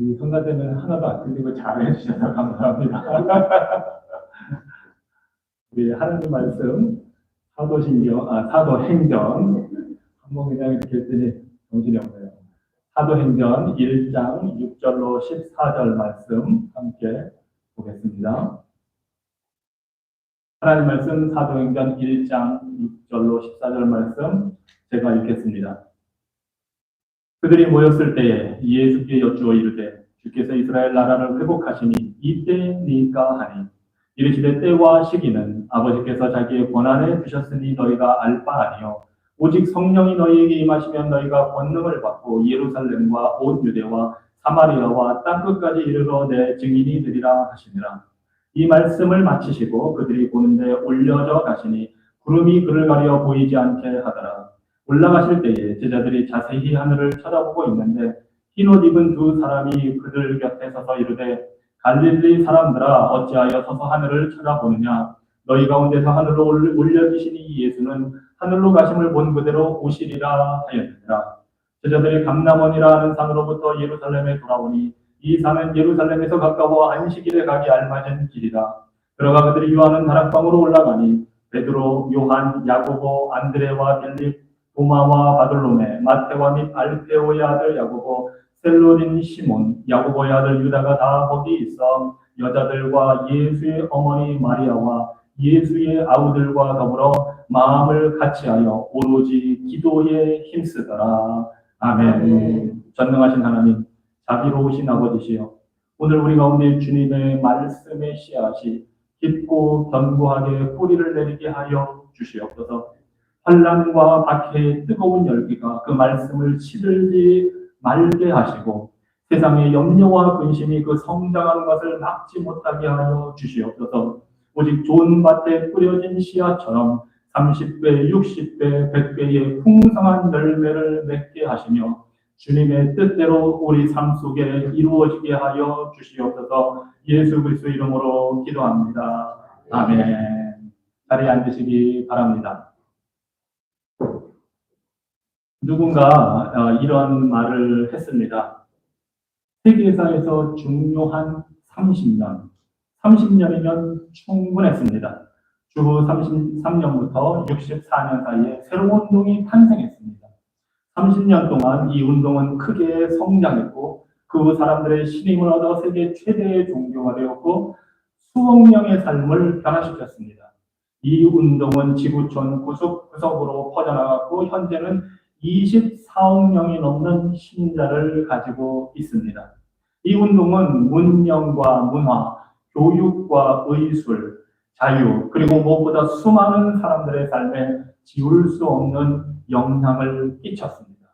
이 성가대는 하나도 안 틀리고 잘 해주셔서 감사합니다. 우리 하나님 말씀 사도행전 한번 그냥 이렇게 했더니 정신이 없네요. 사도행전 1장 6절로 14절 말씀 함께 보겠습니다. 하나님 말씀 사도행전 1장 6절로 14절 말씀 제가 읽겠습니다. 그들이 모였을 때에 예수께 여쭈어 이르되 주께서 이스라엘 나라를 회복하시니 이때니까 하니 이르시되 때와 시기는 아버지께서 자기의 권한에 두셨으니 너희가 알 바 아니요 오직 성령이 너희에게 임하시면 너희가 권능을 받고 예루살렘과 온 유대와 사마리아와 땅끝까지 이르러 내 증인이 되리라 하시니라. 이 말씀을 마치시고 그들이 보는데 올려져 가시니 구름이 그를 가려 보이지 않게 하더라. 올라가실 때에 제자들이 자세히 하늘을 쳐다보고 있는데 흰 옷 입은 두 사람이 그들 곁에 서서 이르되 갈릴리 사람들아 어찌하여 서서 하늘을 쳐다보느냐 너희 가운데서 하늘로 올려지시니 예수는 하늘로 가심을 본 그대로 오시리라 하였느니라. 제자들이 감람원이라 하는 산으로부터 예루살렘에 돌아오니 이 산은 예루살렘에서 가까워 안식일에 가기 알맞은 길이라. 들어가 그들이 유하는 다락방으로 올라가니 베드로, 요한, 야고보, 안드레와 빌립, 도마와 바돌로메, 마테와 및 알페오의 아들 야고보, 셀로린 시몬, 야고보의 아들 유다가 다 거기 있어 여자들과 예수의 어머니 마리아와 예수의 아우들과 더불어 마음을 같이하여 오로지 기도에 힘쓰더라. 아멘. 전능하신 하나님, 자비로우신 아버지시여, 오늘 우리 가운데 주님의 말씀의 씨앗이 깊고 견고하게 뿌리를 내리게 하여 주시옵소서. 환난과 박해의 뜨거운 열기가 그 말씀을 시들지 말게 하시고 세상의 염려와 근심이 그 성장하는 것을 막지 못하게 하여 주시옵소서. 오직 좋은 밭에 뿌려진 씨앗처럼 30배, 60배, 100배의 풍성한 열매를 맺게 하시며 주님의 뜻대로 우리 삶 속에 이루어지게 하여 주시옵소서. 예수 그리스도 이름으로 기도합니다. 아멘. 자리에 앉으시기 바랍니다. 누군가 이런 말을 했습니다. 세계사에서 중요한 30년이면 충분했습니다. 주후 33년부터 64년 사이에 새로운 운동이 탄생했습니다. 30년 동안 이 운동은 크게 성장했고 그 사람들의 신임을 얻어 세계 최대의 종교가 되었고 수억 명의 삶을 변화시켰습니다. 이 운동은 지구촌 구석구석으로 퍼져나갔고 현재는 24억 명이 넘는 신자를 가지고 있습니다. 이 운동은 문명과 문화, 교육과 의술, 자유, 그리고 무엇보다 수많은 사람들의 삶에 지울 수 없는 영향을 끼쳤습니다.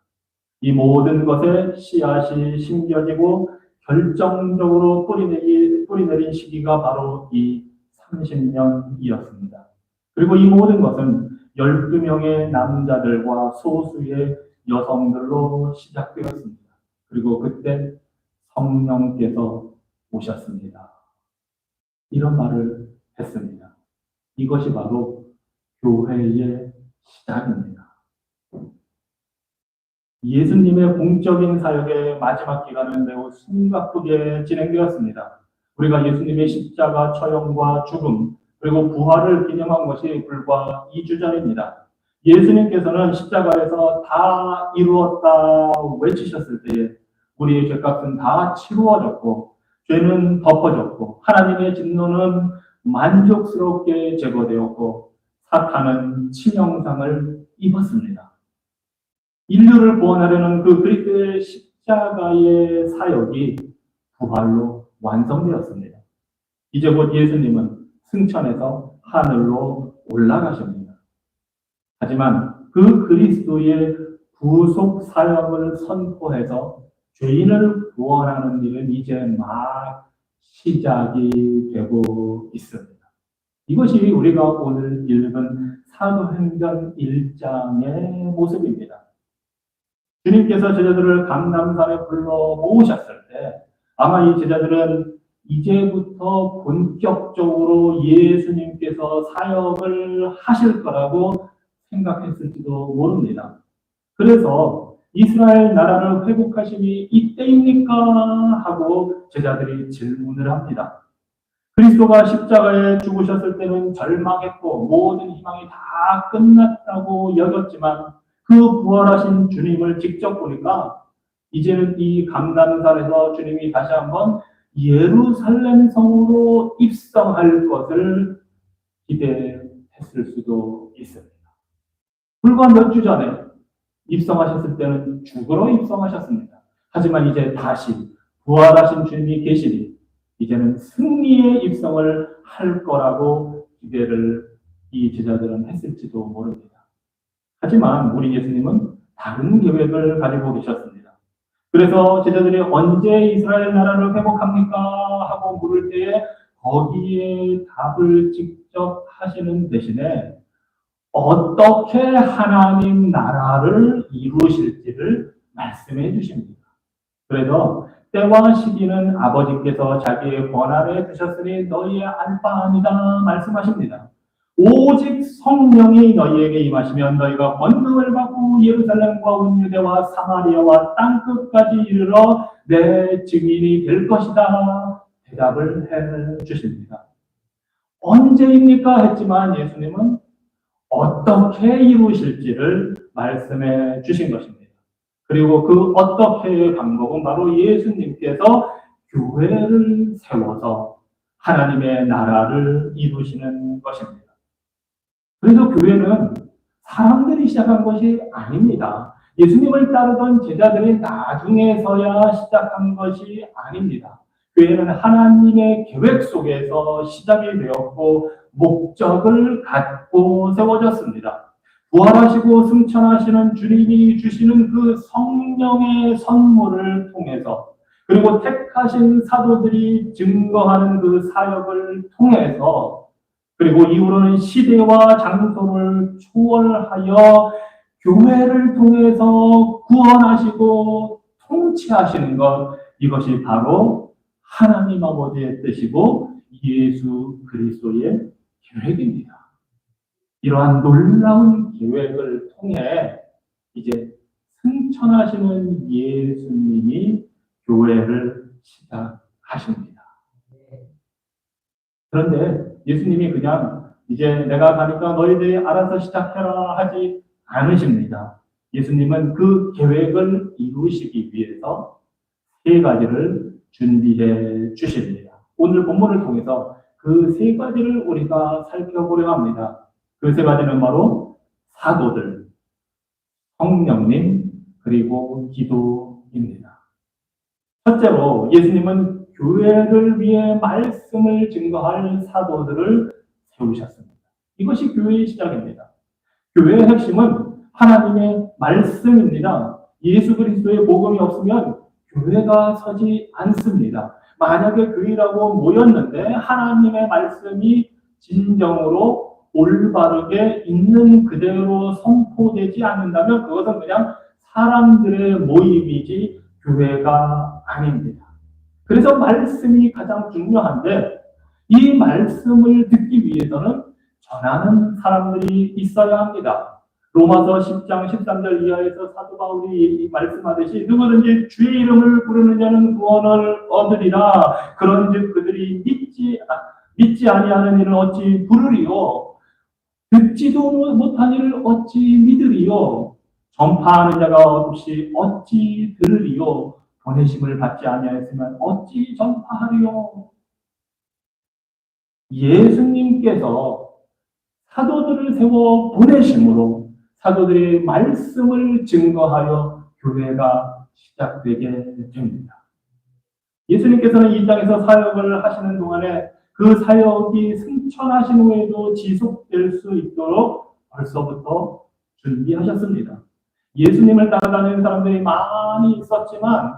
이 모든 것에 씨앗이 심겨지고 결정적으로 뿌리내린 시기가 바로 이 30년이었습니다. 그리고 이 모든 것은 12명의 남자들과 소수의 여성들로 시작되었습니다. 그리고 그때 성령께서 오셨습니다. 이런 말을 했습니다. 이것이 바로 교회의 시작입니다. 예수님의 공적인 사역의 마지막 기간은 매우 숨가쁘게 진행되었습니다. 우리가 예수님의 십자가 처형과 죽음 그리고 부활을 기념한 것이 불과 2주 전입니다. 예수님께서는 십자가에서 다 이루었다 외치셨을 때에 우리의 죄값은 다 치루어졌고 죄는 덮어졌고 하나님의 진노는 만족스럽게 제거되었고 사탄은 치명상을 입었습니다. 인류를 구원하려는 그 그리스도의 십자가의 사역이 부활로 완성되었습니다. 이제 곧 예수님은 승천해서 하늘로 올라가십니다. 하지만 그 그리스도의 구속 사역을 선포해서 죄인을 구원하는 일은 이제 막 시작이 되고 있습니다. 이것이 우리가 오늘 읽은 사도행전 1장의 모습입니다. 주님께서 제자들을 감람산에 불러 모으셨을 때 아마 이 제자들은 이제부터 본격적으로 예수님께서 사역을 하실 거라고 생각했을지도 모릅니다. 그래서 이스라엘 나라를 회복하심이 이때입니까? 하고 제자들이 질문을 합니다. 그리스도가 십자가에 죽으셨을 때는 절망했고 모든 희망이 다 끝났다고 여겼지만 그 부활하신 주님을 직접 보니까 이제는 이 감람산에서 주님이 다시 한번 예루살렘 성으로 입성할 것을 기대했을 수도 있습니다. 불과 몇 주 전에 입성하셨을 때는 죽으러 입성하셨습니다. 하지만 이제 다시 부활하신 주님이 계시니 이제는 승리의 입성을 할 거라고 기대를 이 제자들은 했을지도 모릅니다. 하지만 우리 예수님은 다른 계획을 가지고 계셨습니다. 그래서 제자들이 언제 이스라엘 나라를 회복합니까? 하고 물을 때에 거기에 답을 직접 하시는 대신에 어떻게 하나님 나라를 이루실지를 말씀해 주십니다. 그래서 때와 시기는 아버지께서 자기의 권한에 두셨으니 너희의 알바 아니다 말씀하십니다. 오직 성령이 너희에게 임하시면 너희가 권능을 받고 예루살렘과 온 유대와 사마리아와 땅끝까지 이르러 내 증인이 될 것이다. 대답을 해 주십니다. 언제입니까? 했지만 예수님은 어떻게 이루실지를 말씀해 주신 것입니다. 그리고 그 어떻게의 방법은 바로 예수님께서 교회를 세워서 하나님의 나라를 이루시는 것입니다. 그래서 교회는 사람들이 시작한 것이 아닙니다. 예수님을 따르던 제자들이 나중에서야 시작한 것이 아닙니다. 교회는 하나님의 계획 속에서 시작이 되었고 목적을 갖고 세워졌습니다. 부활하시고 승천하시는 주님이 주시는 그 성령의 선물을 통해서 그리고 택하신 사도들이 증거하는 그 사역을 통해서 그리고 이후로는 시대와 장소를 초월하여 교회를 통해서 구원하시고 통치하시는 것, 이것이 바로 하나님 아버지의 뜻이고 예수 그리스도의 계획입니다. 이러한 놀라운 계획을 통해 이제 승천하시는 예수님이 교회를 시작하십니다. 그런데 예수님이 그냥 이제 내가 가니까 너희들이 알아서 시작해라 하지 않으십니다. 예수님은 그 계획을 이루시기 위해서 세 가지를 준비해 주십니다. 오늘 본문을 통해서 그 세 가지를 우리가 살펴보려 합니다. 그 세 가지는 바로 사도들, 성령님, 그리고 기도입니다. 첫째로 예수님은 교회를 위해 말씀을 증거할 사도들을 세우셨습니다. 이것이 교회의 시작입니다. 교회의 핵심은 하나님의 말씀입니다. 예수 그리스도의 복음이 없으면 교회가 서지 않습니다. 만약에 교회라고 모였는데 하나님의 말씀이 진정으로 올바르게 있는 그대로 선포되지 않는다면 그것은 그냥 사람들의 모임이지 교회가 아닙니다. 그래서 말씀이 가장 중요한데 이 말씀을 듣기 위해서는 전하는 사람들이 있어야 합니다. 로마서 10장 13절 이하에서 사도 바울이 말씀하듯이 누구든지 주의 이름을 부르는 자는 구원을 얻으리라. 그런즉 그들이 믿지 아니하는 이를 어찌 부르리요. 듣지도 못한 이를 어찌 믿으리요. 전파하는 자가 없이 어찌 들으리요. 보내심을 받지 아니하였으면 어찌 전파하리요. 예수님께서 사도들을 세워 보내심으로 사도들의 말씀을 증거하여 교회가 시작되게 됩니다. 예수님께서는 이 땅에서 사역을 하시는 동안에 그 사역이 승천하신 후에도 지속될 수 있도록 벌써부터 준비하셨습니다. 예수님을 따라다니는 사람들이 많이 있었지만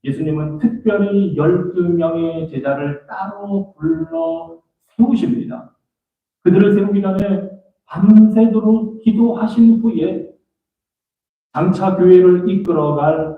예수님은 특별히 12명의 제자를 따로 불러 세우십니다. 그들을 세우기 전에 밤새도록 기도하신 후에 장차 교회를 이끌어갈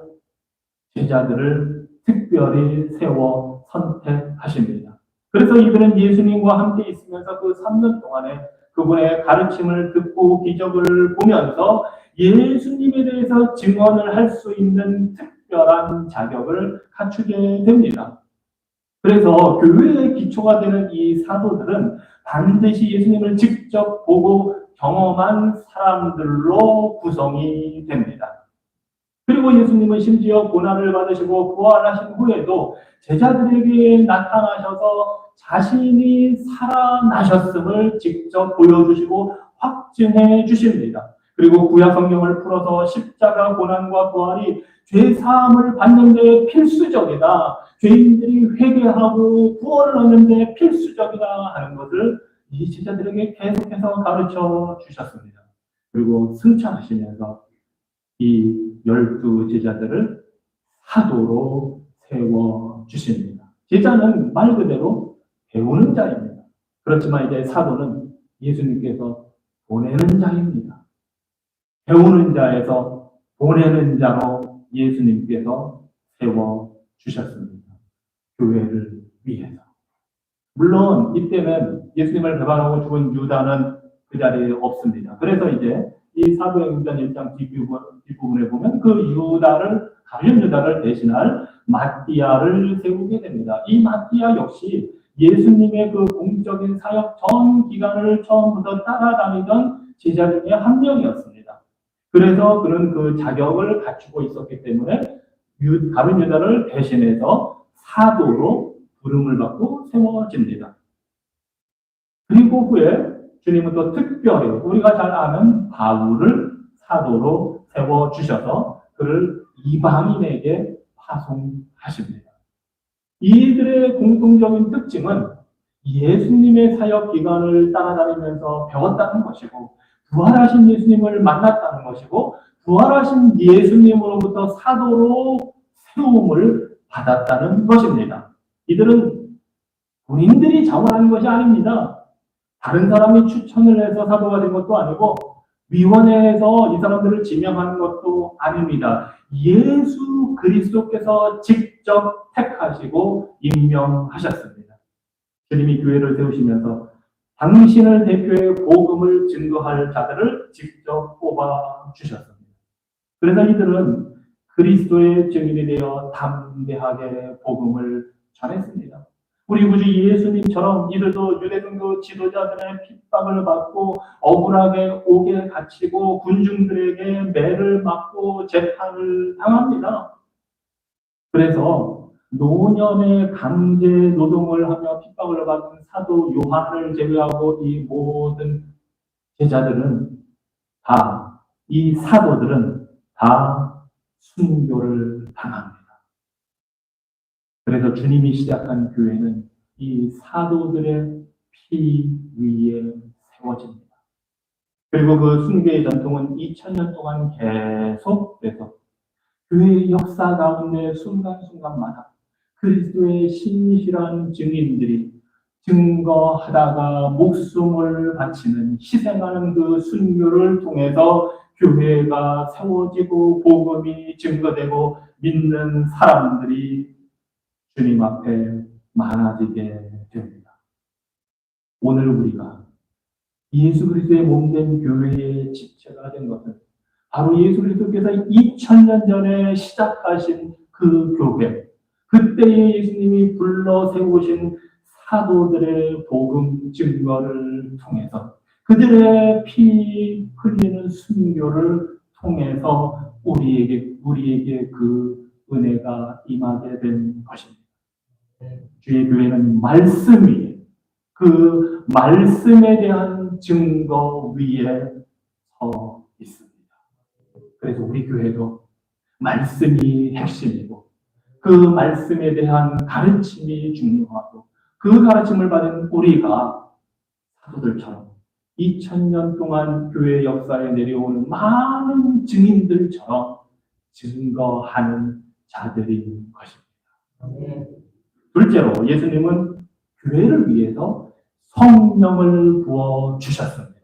제자들을 특별히 세워 선택하십니다. 그래서 이들은 예수님과 함께 있으면서 그 3년 동안에 그분의 가르침을 듣고 기적을 보면서 예수님에 대해서 증언을 할 수 있는 특별한 자격을 갖추게 됩니다. 그래서 교회의 기초가 되는 이 사도들은 반드시 예수님을 직접 보고 경험한 사람들로 구성이 됩니다. 그리고 예수님은 심지어 고난을 받으시고 부활하신 후에도 제자들에게 나타나셔서 자신이 살아나셨음을 직접 보여주시고 확증해 주십니다. 그리고 구약 성경을 풀어서 십자가 고난과 부활이 죄 사함을 받는 데 필수적이다. 죄인들이 회개하고 구원을 얻는 데 필수적이다 하는 것을 이 제자들에게 계속해서 가르쳐 주셨습니다. 그리고 승천하시면서 이 12 제자들을 사도로 세워 주십니다. 제자는 말 그대로 배우는 자입니다. 그렇지만 이제 사도는 예수님께서 보내는 자입니다. 배우는 자에서 보내는 자로 예수님께서 세워 주셨습니다. 교회를 위해서. 물론 이때는 예수님을 배반하고 죽은 유다는 그 자리에 없습니다. 그래서 이제 이 사도행전 1장 뒷부분에 보면 그 유다를, 가룟 유다를 대신할 마띠아를 세우게 됩니다. 이 마띠아 역시 예수님의 그 공적인 사역 전 기간을 처음부터 따라다니던 제자 중에 한 명이었습니다. 그래서 그는 그 자격을 갖추고 있었기 때문에 가룟 유다를 대신해서 사도로 부름을 받고 세워집니다. 그리고 후에 주님은 또 특별히 우리가 잘 아는 바울을 사도로 세워주셔서 그를 이방인에게 파송하십니다. 이들의 공통적인 특징은 예수님의 사역 기간을 따라다니면서 배웠다는 것이고 부활하신 예수님을 만났다는 것이고 부활하신 예수님으로부터 사도로 세움을 받았다는 것입니다. 이들은 본인들이 자원하는 것이 아닙니다. 다른 사람이 추천을 해서 사도가 된 것도 아니고 위원회에서 이 사람들을 지명하는 것도 아닙니다. 예수 그리스도께서 직접 택하시고 임명하셨습니다. 주님이 교회를 세우시면서 당신을 대표해 복음을 증거할 자들을 직접 뽑아 주셨습니다. 그래서 이들은 그리스도의 증인이 되어 담대하게 복음을 전했습니다. 우리 구주 예수님처럼 이들도 유대종교 지도자들의 핍박을 받고 억울하게 옥에 갇히고 군중들에게 매를 맞고 재판을 당합니다. 그래서 노년의 강제 노동을 하며 핍박을 받은 사도 요한을 제외하고 이 모든 제자들은 다, 이 사도들은 다 순교를 당합니다. 그래서 주님이 시작한 교회는 이 사도들의 피 위에 세워집니다. 그리고 그 순교의 전통은 2000년 동안 계속돼서 교회의 역사 가운데 순간순간마다 그리스도의 신실한 증인들이 증거하다가 목숨을 바치는 희생하는 그 순교를 통해서 교회가 세워지고 복음이 증거되고 믿는 사람들이 주님 앞에 많아지게 됩니다. 오늘 우리가 예수 그리스도의 몸된 교회의 지체가 된 것은 바로 예수 그리스도께서 2000년 전에 시작하신 그 교회, 그때에 예수님이 불러 세우신 사도들의 복음 증거를 통해서 그들의 피 흘리는 순교를 통해서 우리에게 그 은혜가 임하게 된 것입니다. 주의 교회는 말씀 위에, 그 말씀에 대한 증거 위에 서 있습니다. 그래서 우리 교회도 말씀이 핵심이고 그 말씀에 대한 가르침이 중요하고 그 가르침을 받은 우리가 사도들처럼 2000년 동안 교회 역사에 내려오는 많은 증인들처럼 증거하는 자들인 것입니다. 둘째로 예수님은 교회를 위해서 성령을 부어주셨습니다.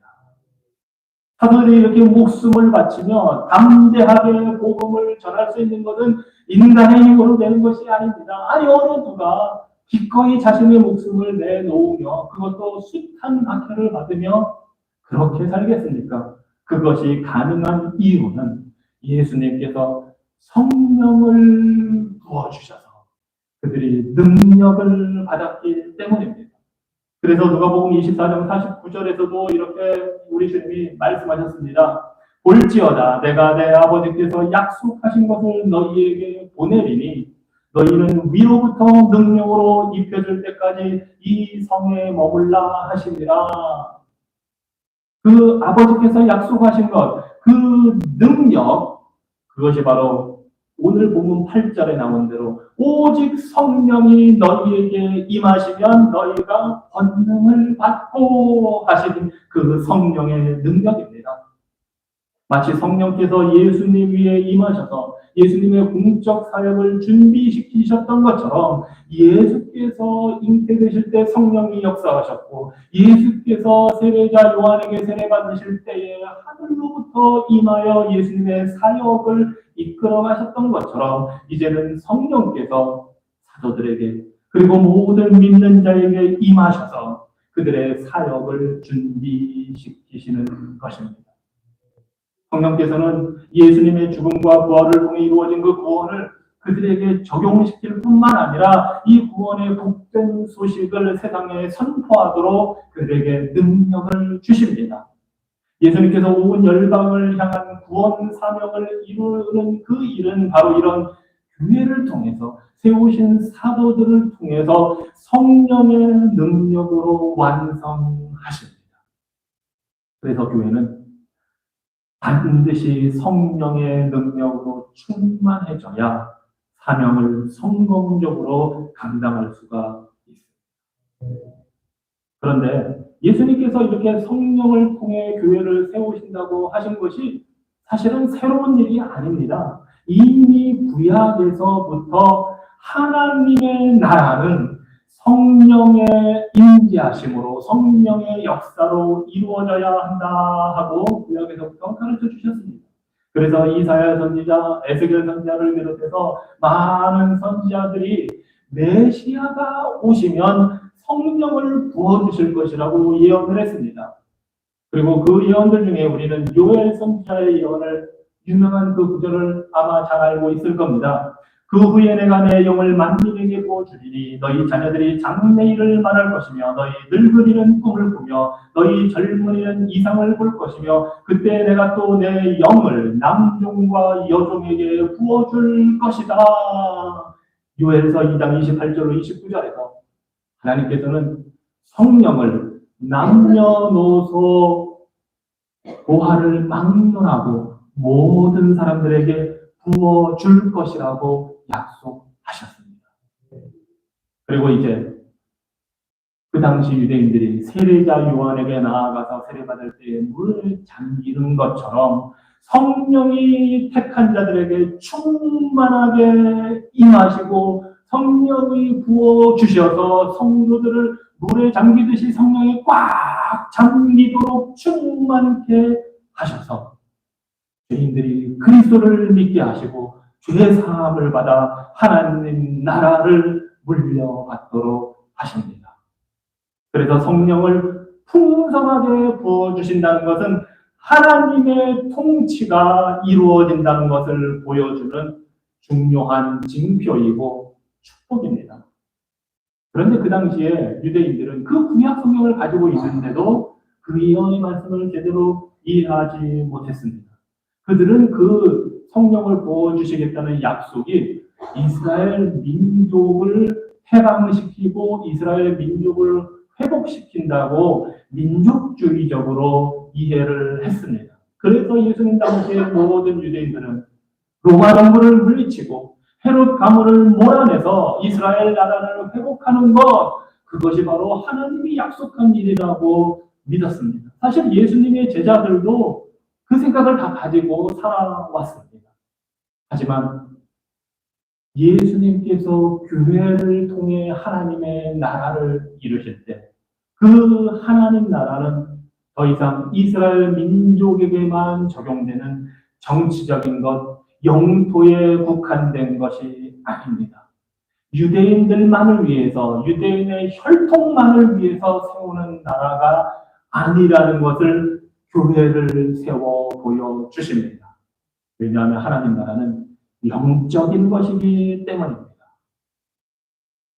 사도들이 이렇게 목숨을 바치며 담대하게 복음을 전할 수 있는 것은 인간의 힘으로 되는 것이 아닙니다. 아니 어느 누가 기꺼이 자신의 목숨을 내놓으며 그것도 숱한 박해를 받으며 그렇게 살겠습니까? 그것이 가능한 이유는 예수님께서 성령을 부어주셔서 그들이 능력을 받았기 때문입니다. 그래서 누가복음 24장 49절에서도 이렇게 우리 주님이 말씀하셨습니다. 볼지어다 내가 내 아버지께서 약속하신 것을 너희에게 보내리니 너희는 위로부터 능력으로 입혀질 때까지 이 성에 머물라 하시니라. 그 아버지께서 약속하신 것, 그 능력, 그것이 바로 오늘 본문 8절에 나온 대로 오직 성령이 너희에게 임하시면 너희가 권능을 받고 하신 그 성령의 능력입니다. 마치 성령께서 예수님 위에 임하셔서 예수님의 공적 사역을 준비시키셨던 것처럼 예수께서 잉태되실 때 성령이 역사하셨고 예수께서 세례자 요한에게 세례받으실 때에 하늘로부터 임하여 예수님의 사역을 이끌어 가셨던 것처럼 이제는 성령께서 사도들에게 그리고 모든 믿는 자에게 임하셔서 그들의 사역을 준비시키시는 것입니다. 성령께서는 예수님의 죽음과 부활을 통해 이루어진 그 구원을 그들에게 적용시킬 뿐만 아니라 이 구원의 복된 소식을 세상에 선포하도록 그들에게 능력을 주십니다. 예수님께서 온 열방을 향한 구원 사명을 이루는 그 일은 바로 이런 교회를 통해서 세우신 사도들을 통해서 성령의 능력으로 완성하십니다. 그래서 교회는 반드시 성령의 능력으로 충만해져야 사명을 성공적으로 감당할 수가 있습니다. 그런데 예수님께서 이렇게 성령을 통해 교회를 세우신다고 하신 것이 사실은 새로운 일이 아닙니다. 이미 구약에서부터 하나님의 나라는 성령의 임재하심으로 성령의 역사로 이루어져야 한다 하고 구약에서부터 가르쳐 주셨습니다. 그래서 이사야 선지자, 에스겔 선지자를 비롯해서 많은 선지자들이 메시아가 오시면 성령을 부어주실 것이라고 예언을 했습니다. 그리고 그 예언들 중에 우리는 요엘 선지자의 예언을 유명한 그 구절을 아마 잘 알고 있을 겁니다. 그 후에 내가 내 영을 만민에게 부어주리니 너희 자녀들이 장래일을 말할 것이며 너희 늙은이는 꿈을 꾸며 너희 젊은이는 이상을 볼 것이며 그때 내가 또 내 영을 남종과 여종에게 부어줄 것이다. 요엘서 2장 28절로 29절에서 하나님께서는 성령을 남녀노소 고하를 막론하고 모든 사람들에게 부어줄 것이라고 약속하셨습니다. 그리고 이제 그 당시 유대인들이 세례자 요한에게 나아가서 세례받을 때에 물을 잠기는 것처럼 성령이 택한 자들에게 충만하게 임하시고 성령이 부어주셔서 성도들을 물에 잠기듯이 성령이 꽉 잠기도록 충만케 하셔서 죄인들이 그리스도를 믿게 하시고 죄 사함을 받아 하나님 나라를 물려받도록 하십니다. 그래서 성령을 풍성하게 부어주신다는 것은 하나님의 통치가 이루어진다는 것을 보여주는 중요한 징표이고 축복입니다. 그런데 그 당시에 유대인들은 그 구약 성경을 가지고 있는데도 그 예언의 말씀을 제대로 이해하지 못했습니다. 그들은 그 성령을 부어주시겠다는 약속이 이스라엘 민족을 해방시키고 이스라엘 민족을 회복시킨다고 민족주의적으로 이해를 했습니다. 그래서 예수님 당시의 모든 유대인들은 로마 정부를 물리치고 헤롯 가문을 몰아내서 이스라엘 나라를 회복하는 것, 그것이 바로 하나님이 약속한 일이라고 믿었습니다. 사실 예수님의 제자들도 그 생각을 다 가지고 살아왔습니다. 하지만 예수님께서 교회를 통해 하나님의 나라를 이루실 때 그 하나님 나라는 더 이상 이스라엘 민족에게만 적용되는 정치적인 것, 영토에 국한된 것이 아닙니다. 유대인들만을 위해서, 유대인의 혈통만을 위해서 세우는 나라가 아니라는 것을 교회를 세워 보여주십니다. 왜냐하면 하나님 나라는 영적인 것이기 때문입니다.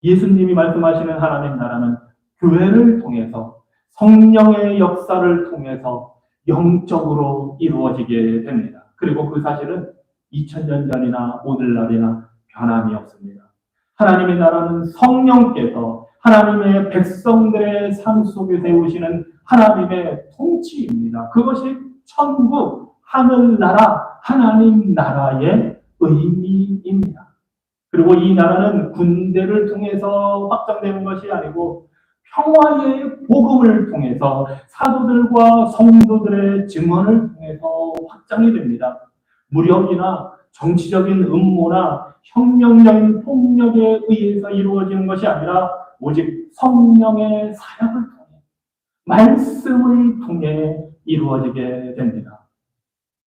예수님이 말씀하시는 하나님 나라는 교회를 통해서 성령의 역사를 통해서 영적으로 이루어지게 됩니다. 그리고 그 사실은 2000년 전이나 오늘날이나 변함이 없습니다. 하나님의 나라는 성령께서 하나님의 백성들의 삶 속에 세우시는 하나님의 통치입니다. 그것이 천국, 하늘나라, 하나님 나라의 의미입니다. 그리고 이 나라는 군대를 통해서 확장되는 것이 아니고 평화의 복음을 통해서 사도들과 성도들의 증언을 통해서 확장이 됩니다. 무력이나 정치적인 음모나 혁명적인 폭력에 의해서 이루어지는 것이 아니라 오직 성령의 사역을 통해 말씀을 통해 이루어지게 됩니다.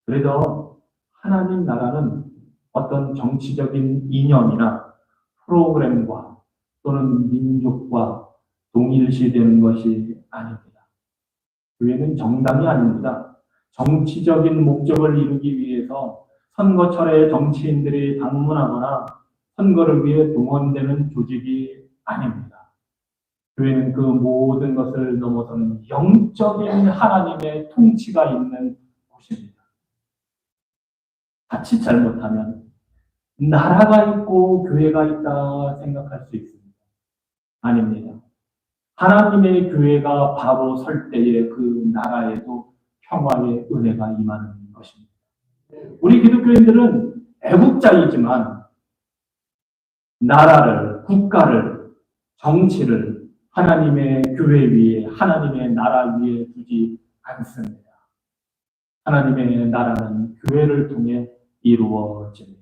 그래서 하나님 나라는 어떤 정치적인 이념이나 프로그램과 또는 민족과 동일시되는 것이 아닙니다. 교회는 정당이 아닙니다. 정치적인 목적을 이루기 위해서 선거철에 정치인들이 방문하거나 선거를 위해 동원되는 조직이 아닙니다. 교회는 그 모든 것을 넘어서는 영적인 하나님의 통치가 있는 곳입니다. 자칫 잘못하면 나라가 있고 교회가 있다 생각할 수 있습니다. 아닙니다. 하나님의 교회가 바로 설 때에 그 나라에도 평화의 은혜가 임하는 것입니다. 우리 기독교인들은 애국자이지만 나라를, 국가를, 정치를 하나님의 교회 위에, 하나님의 나라 위에 두지 않습니다. 하나님의 나라는 교회를 통해 이루어집니다.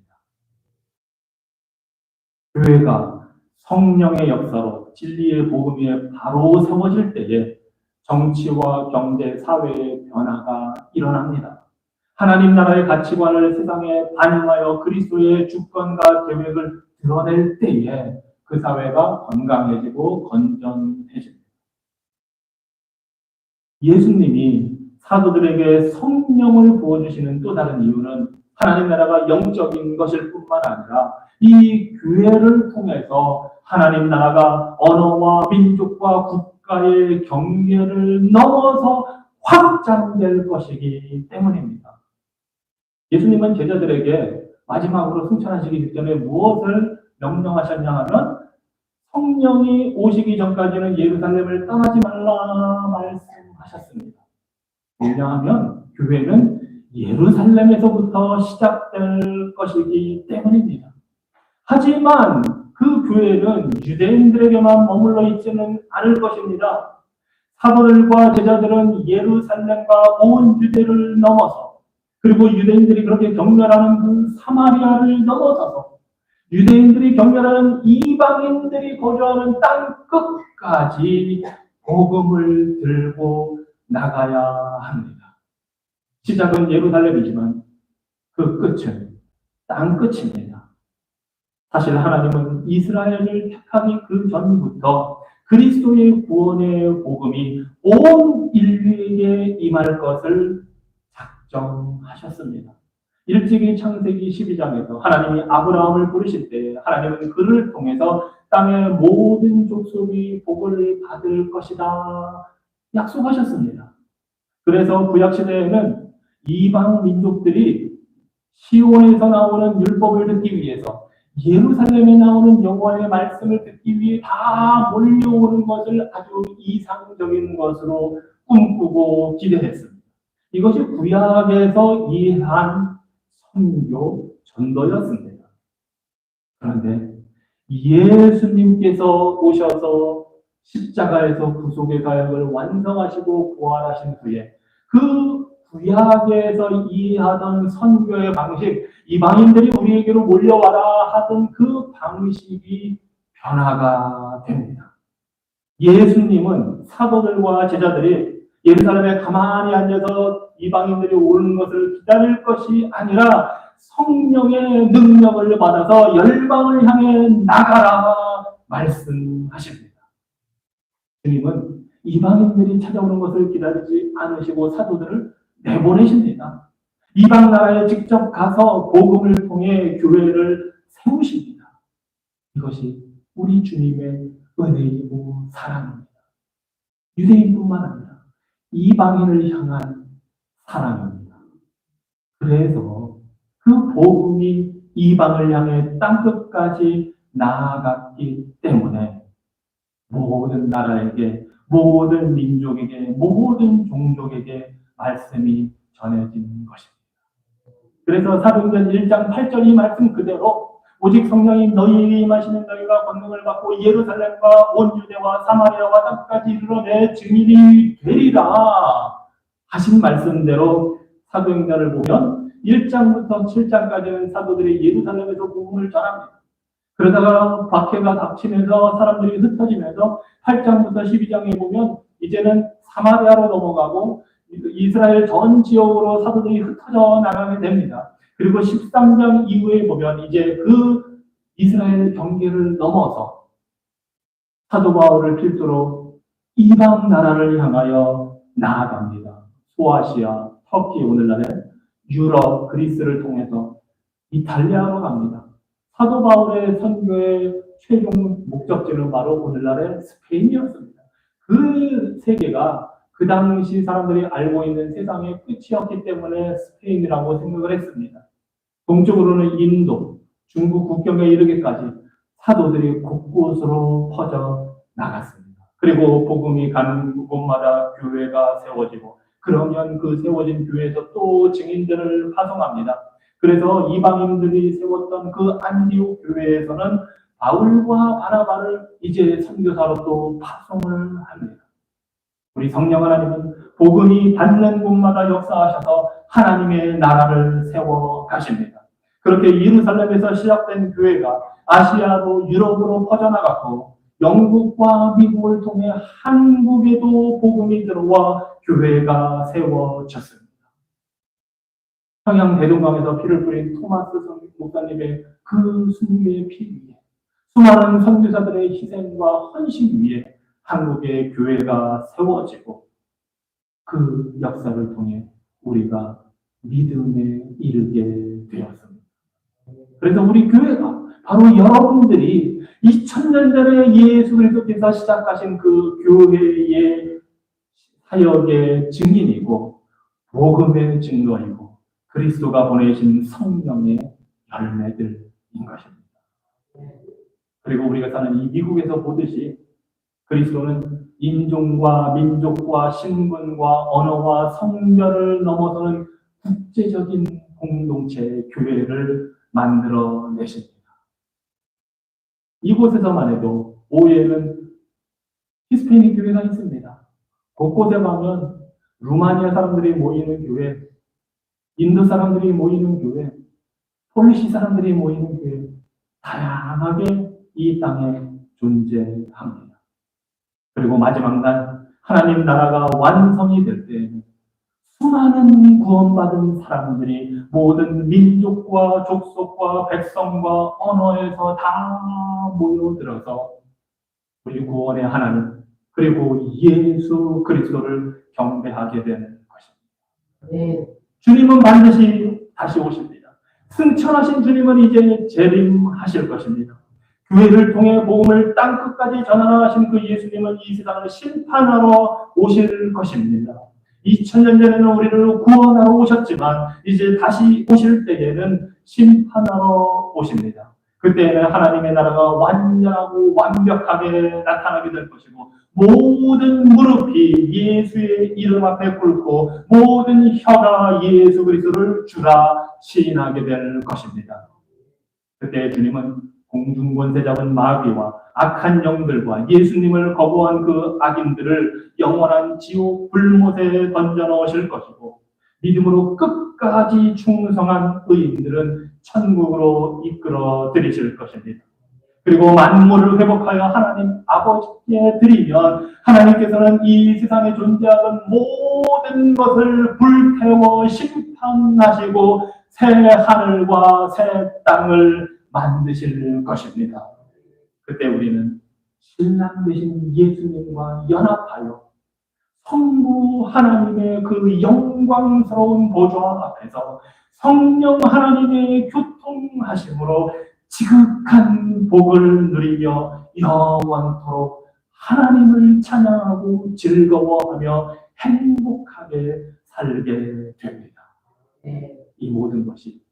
교회가 성령의 역사로 진리의 복음 위에 바로 세워질 때에 정치와 경제, 사회의 변화가 일어납니다. 하나님 나라의 가치관을 세상에 반영하여 그리스도의 주권과 계획을 드러낼 때에 그 사회가 건강해지고 건전해집니다. 예수님이 사도들에게 성령을 부어주시는 또 다른 이유는 하나님 나라가 영적인 것일 뿐만 아니라 이 교회를 통해서 하나님 나라가 언어와 민족과 국가의 경계를 넘어서 확장될 것이기 때문입니다. 예수님은 제자들에게 마지막으로 승천하시기 직전에 무엇을 명령하셨냐 하면 성령이 오시기 전까지는 예루살렘을 떠나지 말라 말씀하셨습니다. 왜냐하면 교회는 예루살렘에서부터 시작될 것이기 때문입니다. 하지만 그 교회는 유대인들에게만 머물러 있지는 않을 것입니다. 사도들과 제자들은 예루살렘과 온 유대를 넘어서 그리고 유대인들이 그렇게 경멸하는 그 사마리아를 넘어서서 유대인들이 경멸하는 이방인들이 거주하는 땅 끝까지 복음을 들고 나가야 합니다. 시작은 예루살렘이지만 그 끝은 땅 끝입니다. 사실 하나님은 이스라엘을 택하기 그 전부터 그리스도의 구원의 복음이 온 인류에게 임할 것을 작정하셨습니다. 일찍이 창세기 12장에서 하나님이 아브라함을 부르실 때 하나님은 그를 통해서 땅의 모든 족속이 복을 받을 것이다 약속하셨습니다. 그래서 구약시대에는 이방 민족들이 시온에서 나오는 율법을 듣기 위해서 예루살렘에 나오는 여호와의 말씀을 듣기 위해 다 몰려오는 것을 아주 이상적인 것으로 꿈꾸고 기대했습니다. 이것이 구약에서 이해한 선교 전도였습니다. 그런데 예수님께서 오셔서 십자가에서 구속의 사역을 완성하시고 부활하신 후에 그 구약에서 이해하던 선교의 방식, 이방인들이 우리에게로 몰려와라 하던 그 방식이 변화가 됩니다. 예수님은 사도들과 제자들이 예루살렘에 가만히 앉아서 이방인들이 오는 것을 기다릴 것이 아니라 성령의 능력을 받아서 열방을 향해 나가라 말씀하십니다. 주님은 이방인들이 찾아오는 것을 기다리지 않으시고 사도들을 내보내십니다. 이방 나라에 직접 가서 복음을 통해 교회를 세우십니다. 이것이 우리 주님의 은혜이고 사랑입니다. 유대인뿐만 아니라 이방인을 향한 사랑입니다. 그래서 그 복음이 이방을 향해 땅끝까지 나아갔기 때문에 모든 나라에게, 모든 민족에게, 모든 종족에게 말씀이 전해진 것입니다. 그래서 사도행전 1장 8절 이 말씀 그대로 오직 성령이 너희에게 임하시면 너희가 권능을 받고 예루살렘과 온 유대와 사마리아와 땅까지 이르러 내 증인이 되리라 하신 말씀대로 사도행전을 보면 1장부터 7장까지는 사도들이 예루살렘에서 복음을 전합니다. 그러다가 박해가 닥치면서 사람들이 흩어지면서 8장부터 12장에 보면 이제는 사마리아로 넘어가고 이스라엘 전 지역으로 사도들이 흩어져 나가게 됩니다. 그리고 13장 이후에 보면 이제 그 이스라엘 경계를 넘어서 사도 바울을 필두로 이방 나라를 향하여 나아갑니다. 소아시아, 터키, 오늘날의 유럽, 그리스를 통해서 이탈리아로 갑니다. 사도 바울의 선교의 최종 목적지는 바로 오늘날의 스페인이었습니다. 그 세계가 그 당시 사람들이 알고 있는 세상의 끝이었기 때문에 스페인이라고 생각을 했습니다. 동쪽으로는 인도, 중국 국경에 이르기까지 사도들이 곳곳으로 퍼져 나갔습니다. 그리고 복음이 가는 곳마다 교회가 세워지고 그러면 그 세워진 교회에서 또 증인들을 파송합니다. 그래서 이방인들이 세웠던 그 안디옥 교회에서는 바울과 바나바를 이제 선교사로 또 파송을 합니다. 우리 성령 하나님은 복음이 닿는 곳마다 역사하셔서 하나님의 나라를 세워 가십니다. 그렇게 예루살렘에서 시작된 교회가 아시아로 유럽으로 퍼져나갔고 영국과 미국을 통해 한국에도 복음이 들어와 교회가 세워졌습니다. 평양 대동강에서 피를 뿌린 토마스 목사님의 그 순교의 피 위에 수많은 선교사들의 희생과 헌신 위에 한국의 교회가 세워지고 그 역사를 통해 우리가 믿음에 이르게 되었습니다. 그래서 우리 교회가 바로 여러분들이 2000년 전에 예수 그리스도께서 시작하신 그 교회의 사역의 증인이고 복음의 증거이고 그리스도가 보내신 성령의 열매들인 것입니다. 그리고 우리가 사는 이 미국에서 보듯이 그리스도는 인종과 민족과 신분과 언어와 성별을 넘어서는 국제적인 공동체 교회를 만들어 내십니다. 이곳에서만 해도 오해는 히스패닉 교회가 있습니다. 곳곳에 가면 루마니아 사람들이 모이는 교회, 인도 사람들이 모이는 교회, 폴리시 사람들이 모이는 교회, 다양하게 이 땅에 존재합니다. 그리고 마지막 날 하나님 나라가 완성이 될 때 수많은 구원받은 사람들이 모든 민족과 족속과 백성과 언어에서 다 모여들어서 우리 구원의 하나님 그리고 예수 그리스도를 경배하게 되는 것입니다. 네. 주님은 반드시 다시 오십니다. 승천하신 주님은 이제 재림하실 것입니다. 교회를 통해 복음을 땅끝까지 전하신 그 예수님은 이 세상을 심판하러 오실 것입니다. 2000년 전에는 우리를 구원하러 오셨지만 이제 다시 오실 때에는 심판하러 오십니다. 그때는 하나님의 나라가 완전하고 완벽하게 나타나게 될 것이고 모든 무릎이 예수의 이름 앞에 꿇고 모든 혀가 예수 그리스도를 주라 시인하게 될 것입니다. 그때 주님은 공중권세 잡은 마귀와 악한 영들과 예수님을 거부한 그 악인들을 영원한 지옥 불못에 던져 넣으실 것이고 믿음으로 끝까지 충성한 의인들은 천국으로 이끌어 드리실 것입니다. 그리고 만물을 회복하여 하나님 아버지께 드리면 하나님께서는 이 세상에 존재하던 모든 것을 불태워 심판하시고 새 하늘과 새 땅을 만드실 것입니다. 그때 우리는 신랑 되신 예수님과 연합하여 성부 하나님의 그 영광스러운 보좌 앞에서 성령 하나님의 교통하심으로 지극한 복을 누리며 영원토록 하나님을 찬양하고 즐거워하며 행복하게 살게 됩니다. 이 모든 것이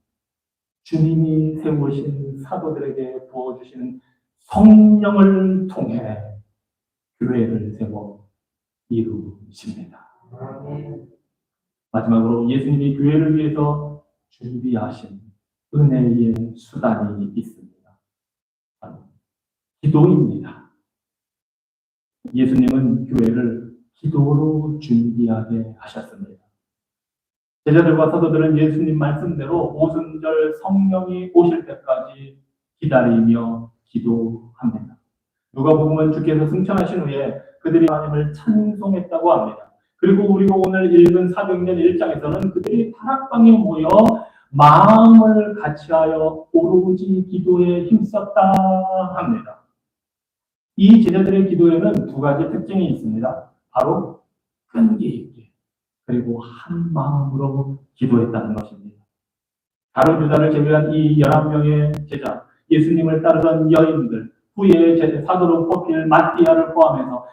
주님이 세우신 사도들에게 부어주시는 성령을 통해 교회를 세워 이루십니다. 마지막으로 예수님이 교회를 위해서 준비하신 은혜의 수단이 있습니다. 바로 기도입니다. 예수님은 교회를 기도로 준비하게 하셨습니다. 제자들과 사도들은 예수님 말씀대로 오순절 성령이 오실 때까지 기다리며 기도합니다. 누가복음은 주께서 승천하신 후에 그들이 하나님을 찬송했다고 합니다. 그리고 우리가 오늘 읽은 사도행전 1장에서는 그들이 다락방에 모여 마음을 같이하여 오로지 기도에 힘썼다 합니다. 이 제자들의 기도에는 두 가지 특징이 있습니다. 바로 끈기 있게 그리고 한 마음으로 기도했다는 것입니다. 다른 유다를 제외한 이 11명의 제자, 예수님을 따르던 여인들, 후에 사도로 뽑힐 마띠아를 포함해서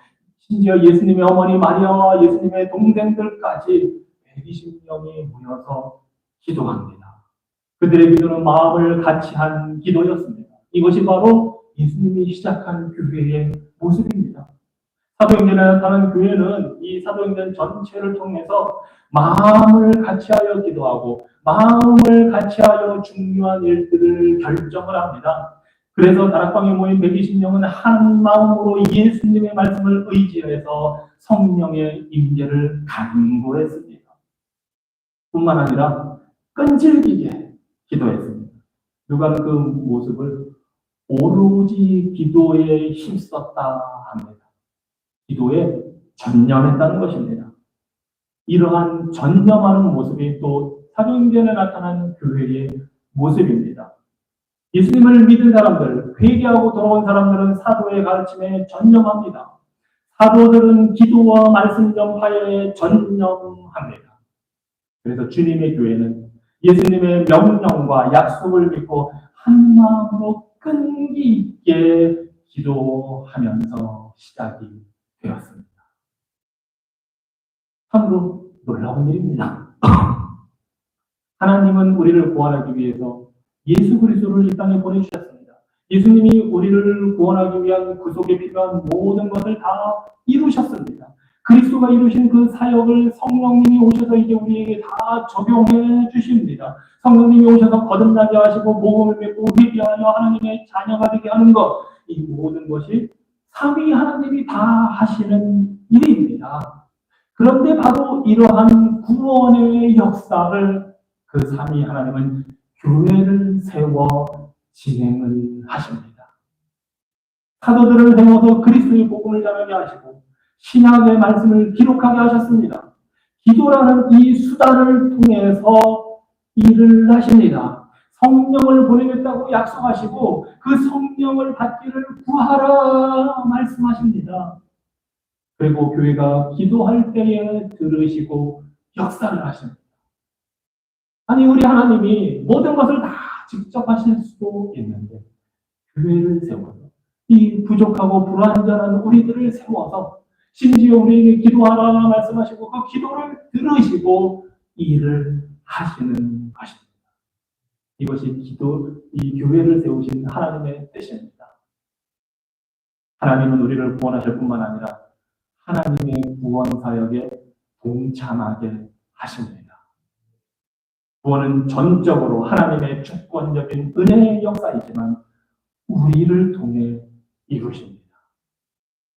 심지어 예수님의 어머니 마리아와 예수님의 동생들까지 120명이 모여서 기도합니다. 그들의 기도는 마음을 같이 한 기도였습니다. 이것이 바로 예수님이 시작한 교회의 모습입니다. 사도행전에 나타나는 교회는 이 사도행전 전체를 통해서 마음을 같이하여 기도하고 마음을 같이하여 중요한 일들을 결정을 합니다. 그래서 다락방에 모인 120명은 한 마음으로 예수님의 말씀을 의지해서 성령의 임재를 간구했습니다. 뿐만 아니라 끈질기게 기도했습니다. 누가는 그 모습을 오로지 기도에 힘썼다 합니다. 기도에 전념했다는 것입니다. 이러한 전념하는 모습이 또 사도행전에 나타난 교회의 모습입니다. 예수님을 믿은 사람들, 회개하고 돌아온 사람들은 사도의 가르침에 전념합니다. 사도들은 기도와 말씀 전파에 전념합니다. 그래서 주님의 교회는 예수님의 명령과 약속을 믿고 한 마음으로 끈기 있게 기도하면서 시작이 되었습니다. 참으로 놀라운 일입니다. 하나님은 우리를 구원하기 위해서 예수 그리스도를 이 땅에 보내주셨습니다. 예수님이 우리를 구원하기 위한 구속에 필요한 모든 것을 다 이루셨습니다. 그리스도가 이루신 그 사역을 성령님이 오셔서 이제 우리에게 다 적용해 주십니다. 성령님이 오셔서 거듭나게 하시고 복음을 믿고 회개하여 하나님의 자녀가 되게 하는 것, 이 모든 것이 삼위 하나님이 다 하시는 일입니다. 그런데 바로 이러한 구원의 역사를 그 삼위 하나님은 교회를 세워 진행을 하십니다. 사도들을 세워서 그리스도의 복음을 전하게 하시고 신약의 말씀을 기록하게 하셨습니다. 기도라는 이 수단을 통해서 일을 하십니다. 성령을 보내겠다고 약속하시고 그 성령을 받기를 구하라 말씀하십니다. 그리고 교회가 기도할 때에 들으시고 역사를 하십니다. 아니 우리 하나님이 모든 것을 다 직접 하실 수도 있는데 교회를 세워서 이 부족하고 불완전한 우리들을 세워서 심지어 우리에게 기도하라 말씀하시고 그 기도를 들으시고 일을 하시는 것입니다. 이것이 이 교회를 세우신 하나님의 뜻입니다. 하나님은 우리를 구원하실 뿐만 아니라 하나님의 구원 사역에 동참하게 하십니다. 구원은 전적으로 하나님의 주권적인 은혜의 역사이지만 우리를 통해 이루십니다.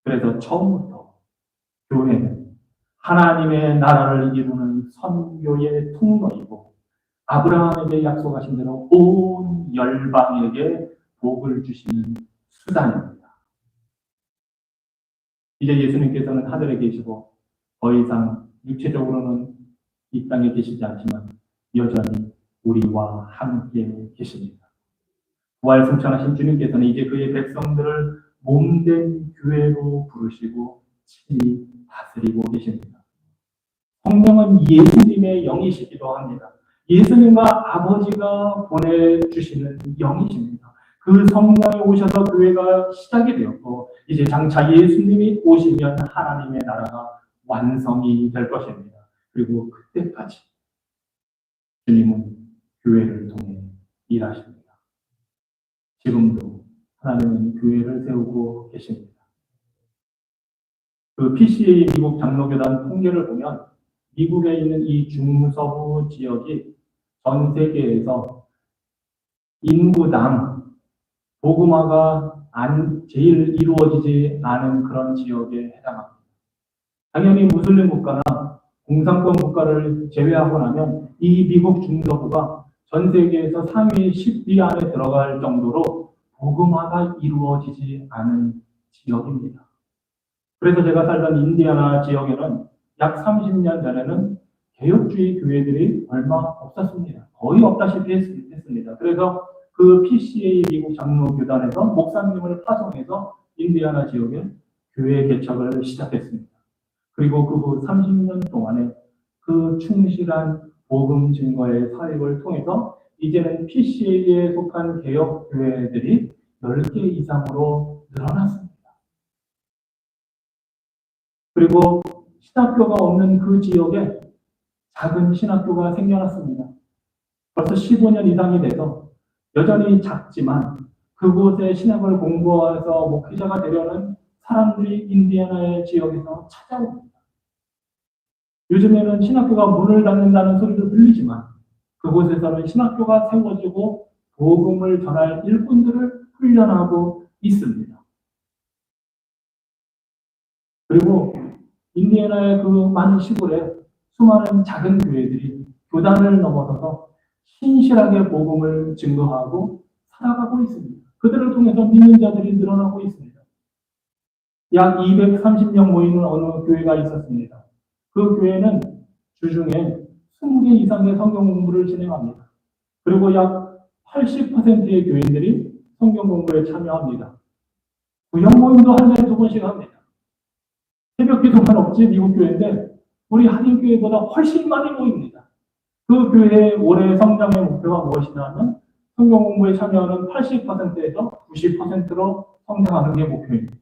그래서 처음부터 교회는 하나님의 나라를 이루는 선교의 통로이고 아브라함에게 약속하신 대로 온 열방에게 복을 주시는 수단입니다. 이제 예수님께서는 하늘에 계시고 더 이상 육체적으로는 이 땅에 계시지 않지만 여전히 우리와 함께 계십니다. 부활 승천하신 주님께서는 이제 그의 백성들을 몸된 교회로 부르시고 친히 다스리고 계십니다. 성령은 예수님의 영이시기도 합니다. 예수님과 아버지가 보내주시는 영이십니다. 그 성령이 오셔서 교회가 시작이 되었고 이제 장차 예수님이 오시면 하나님의 나라가 완성이 될 것입니다. 그리고 그때까지 주님은 교회를 통해 일하십니다. 지금도 하나님은 교회를 세우고 계십니다. 그 PCA 미국 장로교단 통계를 보면 미국에 있는 이 중서부 지역이 전 세계에서 인구당 복음화가 제일 이루어지지 않은 그런 지역에 해당합니다. 당연히 무슬림 국가나 공산권 국가를 제외하고 나면 이 미국 중서부가 전 세계에서 상위 10위 안에 들어갈 정도로 복음화가 이루어지지 않은 지역입니다. 그래서 제가 살던 인디애나 지역에는 약 30년 전에는 개혁주의 교회들이 얼마 없었습니다. 거의 없다시피 했습니다. 그래서 그 PCA 미국 장로교단에서 목사님을 파송해서 인디애나 지역에 교회 개척을 시작했습니다. 그리고 그 30년 동안에 그 충실한 복음 증거의 사역을 통해서 이제는 PCA에 속한 개혁 교회들이 10개 이상으로 늘어났습니다. 그리고 신학교가 없는 그 지역에 작은 신학교가 생겨났습니다. 벌써 15년 이상이 돼서 여전히 작지만 그곳에 신학을 공부해서 목회자가 되려는 사람들이 인디애나의 지역에서 찾아옵니다. 요즘에는 신학교가 문을 닫는다는 소리도 들리지만 그곳에서는 신학교가 세워지고 복음을 전할 일꾼들을 훈련하고 있습니다. 그리고 인디애나의 그 많은 시골에 수많은 작은 교회들이 교단을 넘어서서 신실하게 복음을 증거하고 살아가고 있습니다. 그들을 통해서 믿는 자들이 늘어나고 있습니다. 약 230명 모이는 어느 교회가 있었습니다. 그 교회는 주중에 20개 이상의 성경 공부를 진행합니다. 그리고 약 80%의 교인들이 성경 공부에 참여합니다. 구역 모임도 한 달에 2번씩 합니다. 새벽 기도만 없지 미국 교회인데 우리 한인교회보다 훨씬 많이 모입니다. 그 교회의 올해 성장의 목표가 무엇이냐면 성경 공부에 참여하는 80%에서 90%로 성장하는 게 목표입니다.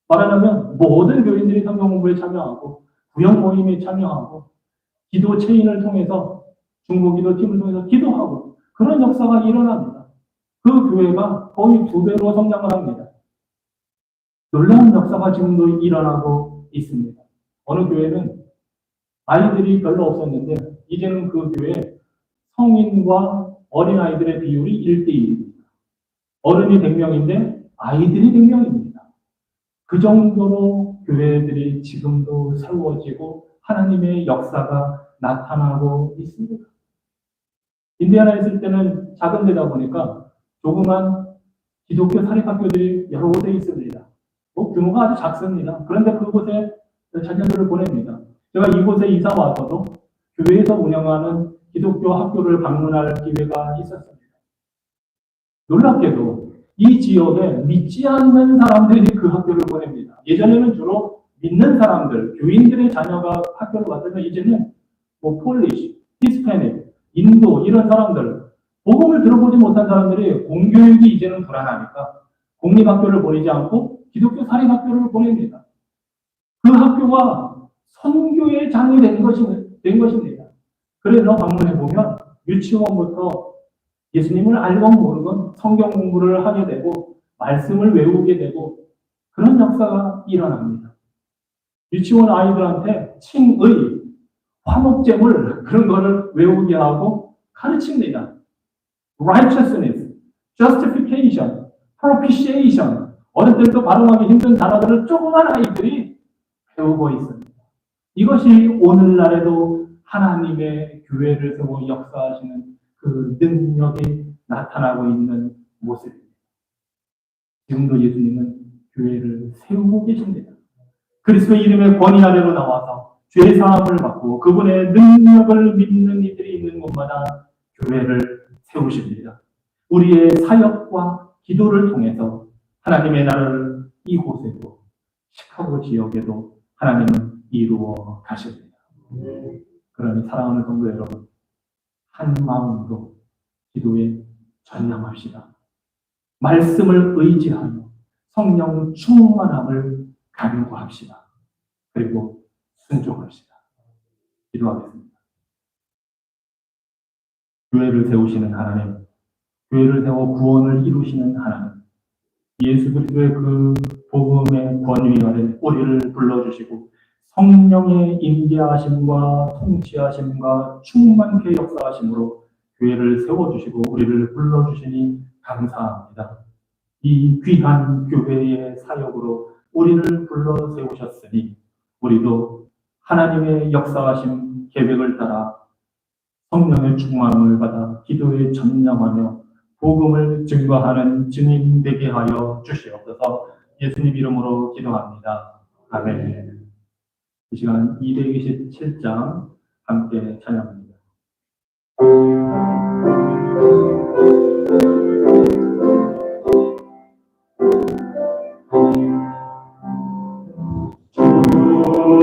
말하자면 모든 교인들이 성경 공부에 참여하고 구역 모임에 참여하고 기도 체인을 통해서 중보기도 팀을 통해서 기도하고 그런 역사가 일어납니다. 그 교회가 거의 2배로 성장을 합니다. 놀라운 역사가 지금도 일어나고 있습니다. 어느 교회는 아이들이 별로 없었는데 이제는 그 교회에 성인과 어린아이들의 비율이 1:1입니다. 어른이 100명인데 아이들이 100명입니다. 그 정도로 교회들이 지금도 세워지고 하나님의 역사가 나타나고 있습니다. 인디애나에 있을 때는 작은 데다 보니까 조그만 기독교 사립학교들이 여러 곳에 있습니다. 규모가 아주 작습니다. 그런데 그곳에 자녀들을 보냅니다. 제가 이곳에 이사 와서도 교회에서 운영하는 기독교 학교를 방문할 기회가 있었습니다. 놀랍게도 이 지역에 믿지 않는 사람들이 그 학교를 보냅니다. 예전에는 주로 믿는 사람들, 교인들의 자녀가 학교를 갔다면 이제는 폴리시, 히스패닉, 인도 이런 사람들, 복음을 들어보지 못한 사람들이 공교육이 이제는 불안하니까 공립학교를 보내지 않고 기독교 사립학교를 보냅니다. 그 학교가 선교의 장이 된 것입니다. 그래서 방문해보면 유치원부터 예수님을 알건 모르건 성경 공부를 하게 되고 말씀을 외우게 되고 그런 역사가 일어납니다. 유치원 아이들한테 칭의, 화목제물 그런 거를 외우게 하고 가르칩니다. righteousness, justification, propitiation 어른들도 발음하기 힘든 단어들을 조그만 아이들이 배우고 있습니다. 이것이 오늘날에도 하나님의 교회를 세워 역사하시는 그 능력이 나타나고 있는 모습입니다. 지금도 예수님은 교회를 세우고 계십니다. 그리스도의 이름의 권위 아래로 나와서 죄 사함을 받고 그분의 능력을 믿는 이들이 있는 곳마다 교회를 세우십니다. 우리의 사역과 기도를 통해서 하나님의 나라를 이곳에도 시카고 지역에도 하나님은 이루어 가십니다. 그러니 사랑하는 성도 여러분, 한 마음으로 기도에 전념합시다. 말씀을 의지하며 성령 충만함을 간구합시다. 그리고 순종합시다. 기도하겠습니다. 교회를 세우시는 하나님, 교회를 세워 구원을 이루시는 하나님, 예수 그리스도의 그 복음의 권위 아래 우리를 불러주시고 성령의 임재하심과 통치하심과 충만케 역사하심으로 교회를 세워주시고 우리를 불러주시니 감사합니다. 이 귀한 교회의 사역으로 우리를 불러 세우셨으니 우리도 하나님의 역사하심 계획을 따라 성령의 충만함을 받아 기도에 전념하며 복음을 증거하는 증인 되게 하여 주시옵소서. 예수님 이름으로 기도합니다. 아멘. 이 시간 227장 함께 찬양합니다. 주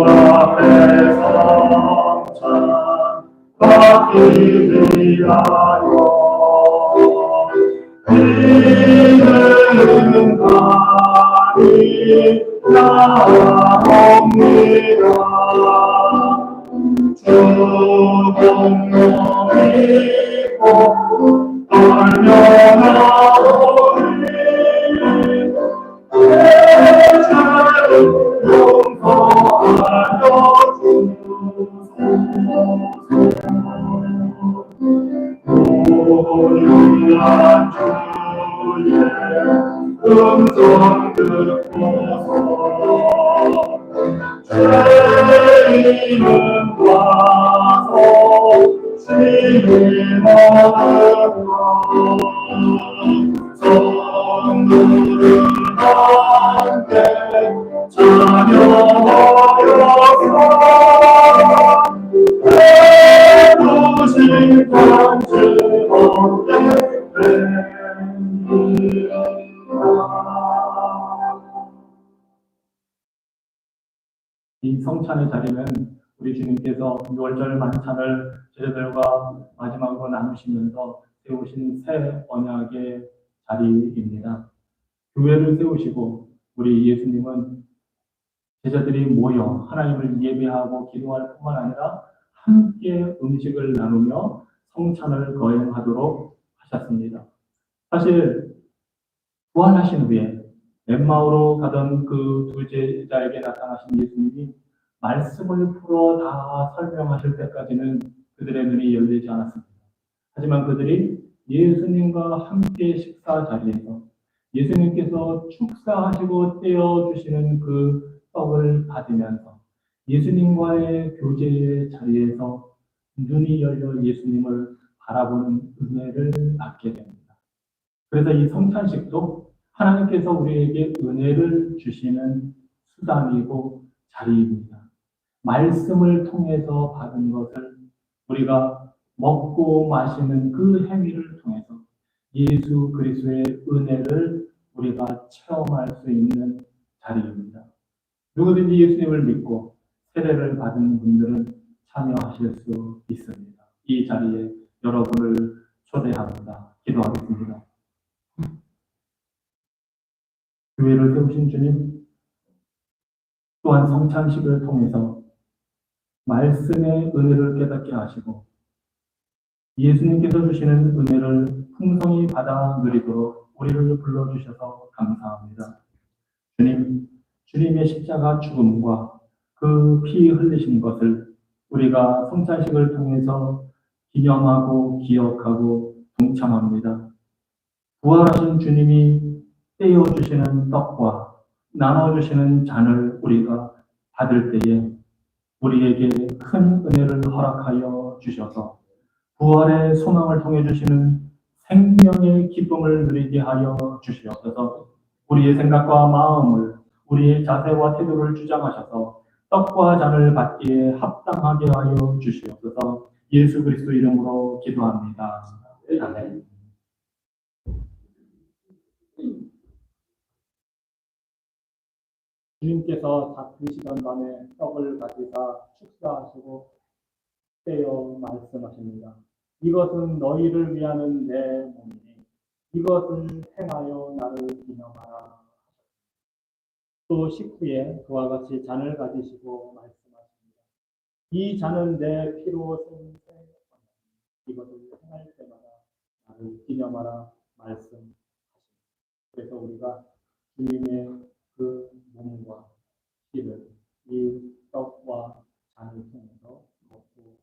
앞에서 찬양받기 위하여 믿는 감이 나옵니다. 주 공로 믿고 떨며 나오리 죄를 용서하여 고유한 주의 음성 듣고서 죄인은 와서 주님 얻으라 성도를 함께 찬양하여서 해두신 건지 얻게 되리라. 이 성찬의 자리는 우리 주님께서 6월절 만찬을 제자들과 마지막으로 나누시면서 세우신 새 언약의 자리입니다. 교회를 세우시고 우리 예수님은 제자들이 모여 하나님을 예배하고 기도할 뿐만 아니라 함께 음식을 나누며 성찬을 거행하도록 하셨습니다. 사실 부활하신 후에 엠마오로 가던 그 두 제자에게 나타나신 예수님이 말씀을 풀어 다 설명하실 때까지는 그들의 눈이 열리지 않았습니다. 하지만 그들이 예수님과 함께 식사 자리에서 예수님께서 축사하시고 떼어주시는 그 떡을 받으면서 예수님과의 교제의 자리에서 눈이 열려 예수님을 바라보는 은혜를 받게 됩니다. 그래서 이 성찬식도 하나님께서 우리에게 은혜를 주시는 수단이고 자리입니다. 말씀을 통해서 받은 것을 우리가 먹고 마시는 그 행위를 통해서 예수 그리스도의 은혜를 우리가 체험할 수 있는 자리입니다. 누구든지 예수님을 믿고 세례를 받은 분들은 참여하실 수 있습니다. 이 자리에 여러분을 초대합니다. 기도하겠습니다. 교회를 세우신 주님, 또한 성찬식을 통해서 말씀의 은혜를 깨닫게 하시고 예수님께서 주시는 은혜를 풍성히 받아 누리도록 우리를 불러주셔서 감사합니다. 주님, 주님의 십자가 죽음과 그 피 흘리신 것을 우리가 성찬식을 통해서 기념하고 기억하고 동참합니다. 부활하신 주님이 떼어주시는 떡과 나눠주시는 잔을 우리가 받을 때에 우리에게 큰 은혜를 허락하여 주셔서 부활의 소망을 통해 주시는 생명의 기쁨을 누리게 하여 주시옵소서. 우리의 생각과 마음을, 우리의 자세와 태도를 주장하셔서 떡과 잔을 받기에 합당하게 하여 주시옵소서. 예수 그리스도 이름으로 기도합니다. 아멘. 주님께서 잡히시던 밤에 떡을 가지사 축사하시고 떼어 말씀하십니다. 이것은 너희를 위하는 내 몸이니 이것을 행하여 나를 기념하라. 또 식후에 그와 같이 잔을 가지시고 말씀하십니다. 이 잔은 내 피로 생생 이것을 행할 때마다 나를 기념하라 말씀하십니다. 그래서 우리가 주님의 그 몸과 피를 이 떡과 잔을 통해서 먹고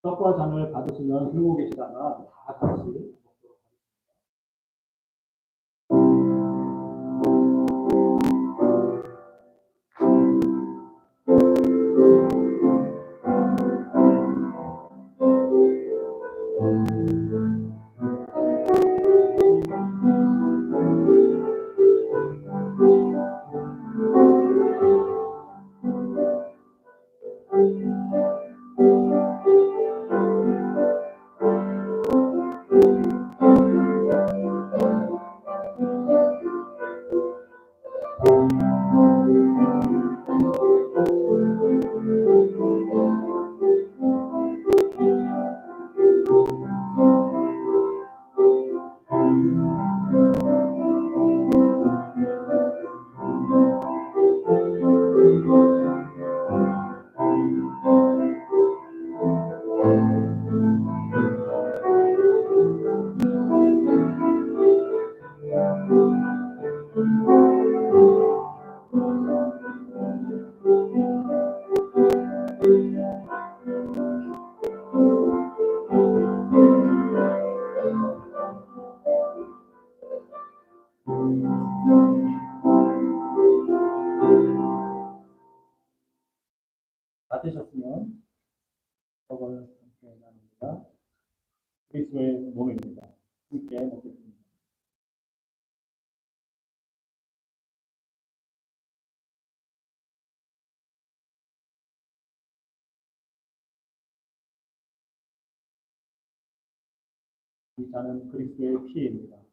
떡과 잔을 받으시면 들고 계시다가 다 같이 먹도록 하겠습니다. 다 드셨으면 떡을 함께 나눕니다. 그리스도의 몸입니다. 함께 먹겠습니다. 이 잔은 그리스도의 피입니다. 함께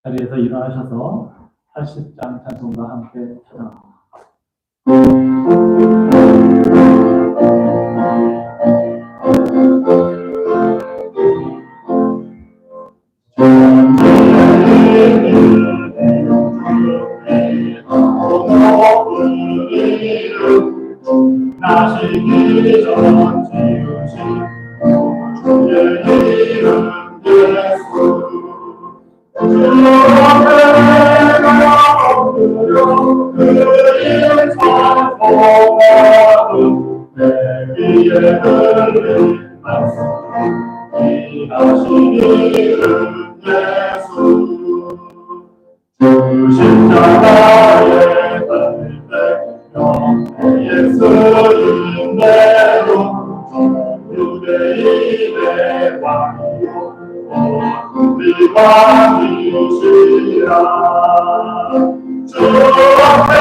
자리에서 일어나셔서 80장 찬송과 함께 찬양합니다. 나시기 전 지으신 주의 이름 예수 주 앞에 엎드려 그 이름 찬송하고 내 귀에 들린 말씀 이 하신 이름 예수 주 십자가에 달릴 예수님 대로 유대인의 왕이요 우리 왕이시라 주 앞에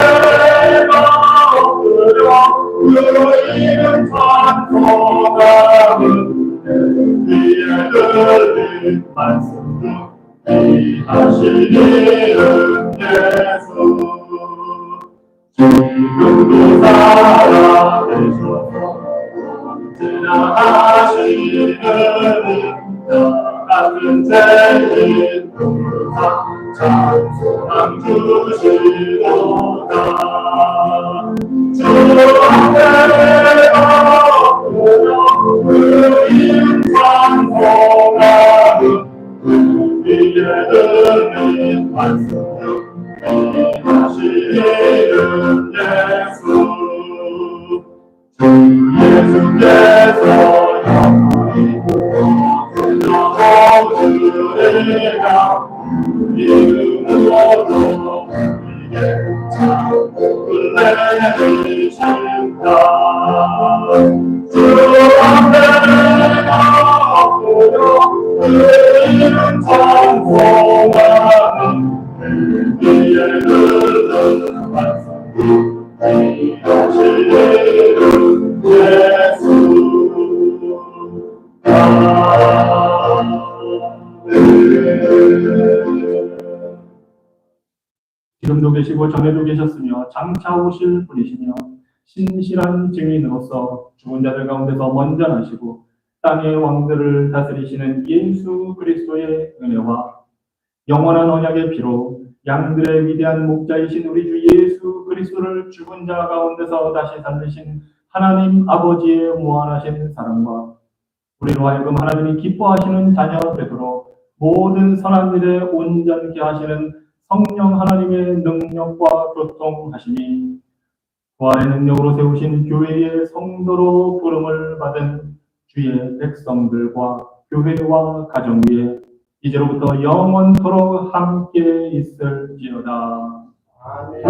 엎드려 그 이름 찬송하는 귀에 들린 말씀 이 하신 이름 예수 지금도 살아계셔서 언제나 하시는 나 같은 죄인 항상 찬송함 주시도다 주 앞에 엎드려 그 이름 찬송하는 그 위에 들린 말씀 하시는 예수 주 예수께서 영원히 주리라 이름으로 우리에게 창을 내리신다 주 앞에 지금도 계시고 전에도 계셨으며 장차 오실 분이시며 신실한 증인으로서 죽은 자들 가운데서 먼저 나시고 땅의 왕들을 다스리시는 예수 그리스도의 은혜와 영원한 언약의 피로 양들의 위대한 목자이신 우리 주 예수 그리스도를 죽은 자 가운데서 다시 살리신 하나님 아버지의 무한하신 사랑과 우리로 하여금 하나님이 기뻐하시는 자녀 되도록 모든 선한 일에 온전케 하시는 성령 하나님의 능력과 교통하심이 부활의 능력으로 세우신 교회의 성도로 부름을 받은 주의 백성들과 교회와 가정 위에 이제로부터 영원토록 함께 있을지어다. 아멘.